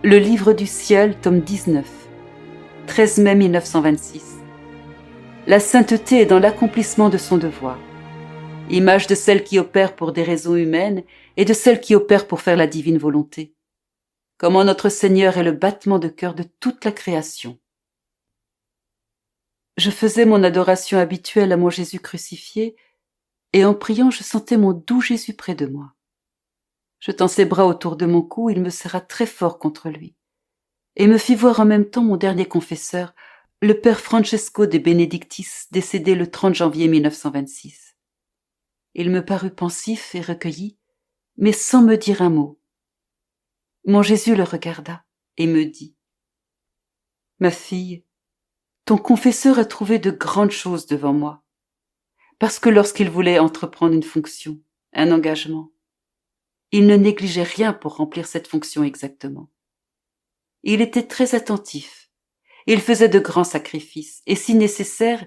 Le Livre du ciel, tome 19, 13 mai 1926. La sainteté est dans l'accomplissement de son devoir, image de celle qui opère pour des raisons humaines et de celle qui opère pour faire la divine volonté. Comment notre Seigneur est le battement de cœur de toute la création. Je faisais mon adoration habituelle à mon Jésus crucifié, et en priant je sentais mon doux Jésus près de moi. Jetant ses bras autour de mon cou, il me serra très fort contre lui, et me fit voir en même temps mon dernier confesseur, le père Francesco de Benedictis, décédé le 30 janvier 1926. Il me parut pensif et recueilli, mais sans me dire un mot. Mon Jésus le regarda et me dit : « Ma fille, ton confesseur a trouvé de grandes choses devant moi, parce que lorsqu'il voulait entreprendre une fonction, un engagement, il ne négligeait rien pour remplir cette fonction exactement. Il était très attentif, il faisait de grands sacrifices, et si nécessaire,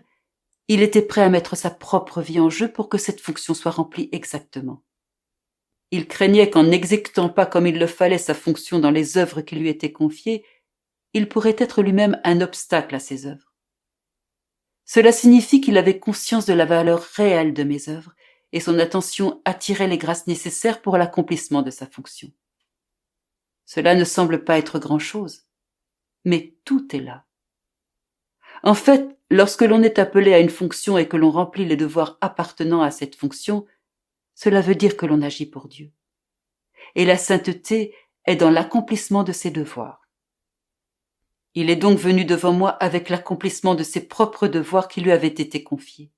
il était prêt à mettre sa propre vie en jeu pour que cette fonction soit remplie exactement. Il craignait qu'en n'exécutant pas comme il le fallait sa fonction dans les œuvres qui lui étaient confiées, il pourrait être lui-même un obstacle à ses œuvres. Cela signifie qu'il avait conscience de la valeur réelle de mes œuvres, et son attention attirait les grâces nécessaires pour l'accomplissement de sa fonction. Cela ne semble pas être grand-chose, mais tout est là. En fait, lorsque l'on est appelé à une fonction et que l'on remplit les devoirs appartenant à cette fonction, cela veut dire que l'on agit pour Dieu. Et la sainteté est dans l'accomplissement de ses devoirs. Il est donc venu devant moi avec l'accomplissement de ses propres devoirs qui lui avaient été confiés.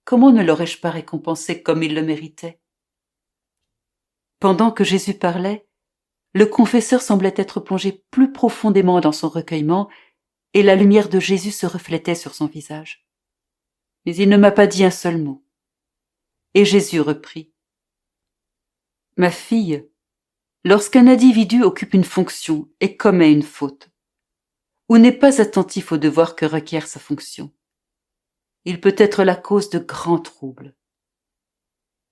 Comment ne l'aurais-je pas récompensé comme il le méritait ? Pendant que Jésus parlait, le confesseur semblait être plongé plus profondément dans son recueillement et la lumière de Jésus se reflétait sur son visage. Mais il ne m'a pas dit un seul mot. Et Jésus reprit : « Ma fille, lorsqu'un individu occupe une fonction et commet une faute, ou n'est pas attentif au devoir que requiert sa fonction, il peut être la cause de grands troubles.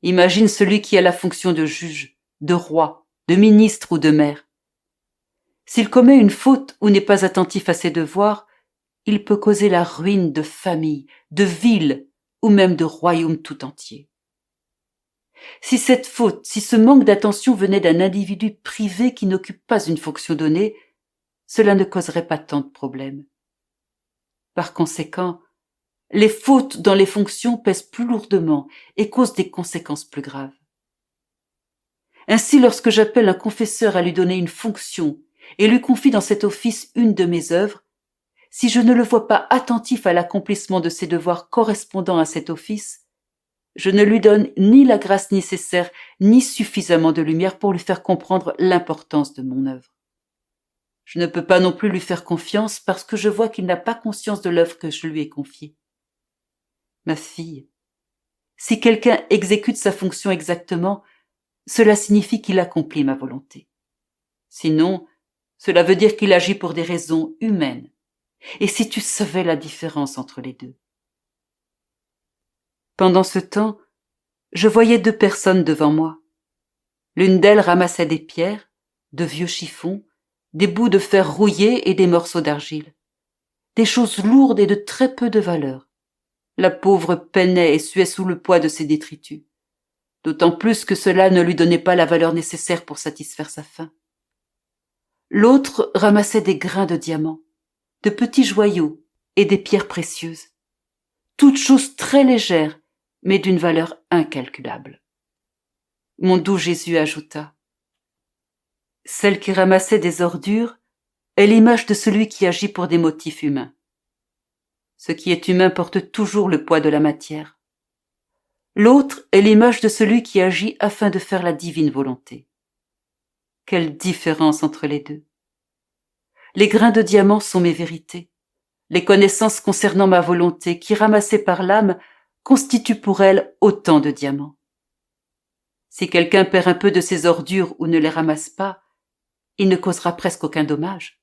Imagine celui qui a la fonction de juge, de roi, de ministre ou de maire. S'il commet une faute ou n'est pas attentif à ses devoirs, il peut causer la ruine de familles, de villes ou même de royaumes tout entiers. Si cette faute, si ce manque d'attention venait d'un individu privé qui n'occupe pas une fonction donnée, cela ne causerait pas tant de problèmes. Par conséquent, les fautes dans les fonctions pèsent plus lourdement et causent des conséquences plus graves. Ainsi, lorsque j'appelle un confesseur à lui donner une fonction et lui confie dans cet office une de mes œuvres, si je ne le vois pas attentif à l'accomplissement de ses devoirs correspondant à cet office, je ne lui donne ni la grâce nécessaire ni suffisamment de lumière pour lui faire comprendre l'importance de mon œuvre. Je ne peux pas non plus lui faire confiance parce que je vois qu'il n'a pas conscience de l'œuvre que je lui ai confiée. Ma fille, si quelqu'un exécute sa fonction exactement, cela signifie qu'il accomplit ma volonté. Sinon, cela veut dire qu'il agit pour des raisons humaines. Et si tu savais la différence entre les deux. Pendant ce temps, je voyais deux personnes devant moi. L'une d'elles ramassait des pierres, de vieux chiffons, des bouts de fer rouillés et des morceaux d'argile. Des choses lourdes et de très peu de valeur. La pauvre peinait et suait sous le poids de ces détritus. D'autant plus que cela ne lui donnait pas la valeur nécessaire pour satisfaire sa faim. L'autre ramassait des grains de diamants, de petits joyaux et des pierres précieuses. Toutes choses très légères, mais d'une valeur incalculable. Mon doux Jésus ajouta : « Celle qui ramassait des ordures est l'image de celui qui agit pour des motifs humains. Ce qui est humain porte toujours le poids de la matière. L'autre est l'image de celui qui agit afin de faire la divine volonté. Quelle différence entre les deux ! Les grains de diamant sont mes vérités. Les connaissances concernant ma volonté, qui ramassées par l'âme, constituent pour elle autant de diamants. Si quelqu'un perd un peu de ses ordures ou ne les ramasse pas, il ne causera presque aucun dommage.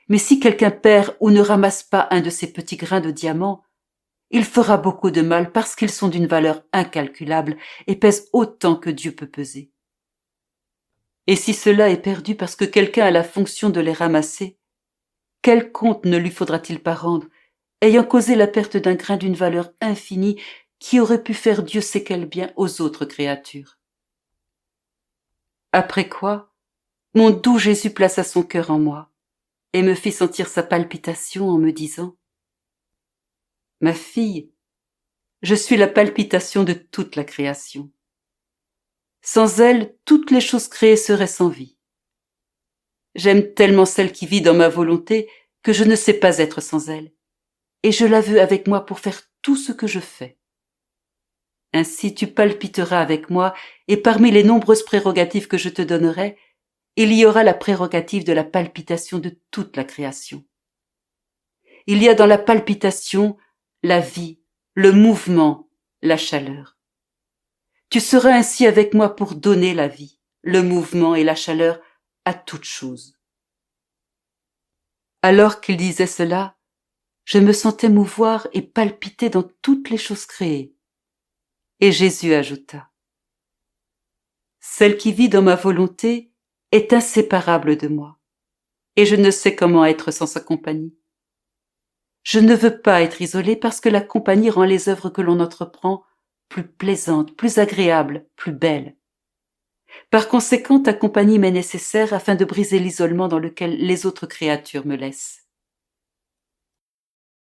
Mais si quelqu'un perd ou ne ramasse pas un de ces petits grains de diamant, il fera beaucoup de mal parce qu'ils sont d'une valeur incalculable et pèsent autant que Dieu peut peser. Et si cela est perdu parce que quelqu'un a la fonction de les ramasser, quel compte ne lui faudra-t-il pas rendre, ayant causé la perte d'un grain d'une valeur infinie qui aurait pu faire Dieu sait quel bien aux autres créatures? Après quoi, mon doux Jésus plaça son cœur en moi et me fit sentir sa palpitation en me disant: « Ma fille, je suis la palpitation de toute la création. Sans elle, toutes les choses créées seraient sans vie. J'aime tellement celle qui vit dans ma volonté que je ne sais pas être sans elle, et je la veux avec moi pour faire tout ce que je fais. Ainsi tu palpiteras avec moi, et parmi les nombreuses prérogatives que je te donnerai, il y aura la prérogative de la palpitation de toute la création. Il y a dans la palpitation la vie, le mouvement, la chaleur. Tu seras ainsi avec moi pour donner la vie, le mouvement et la chaleur à toute chose. » Alors qu'il disait cela, je me sentais mouvoir et palpiter dans toutes les choses créées. Et Jésus ajouta: « Celle qui vit dans ma volonté est inséparable de moi, et je ne sais comment être sans sa compagnie. Je ne veux pas être isolé parce que la compagnie rend les œuvres que l'on entreprend plus plaisantes, plus agréables, plus belles. Par conséquent, ta compagnie m'est nécessaire afin de briser l'isolement dans lequel les autres créatures me laissent.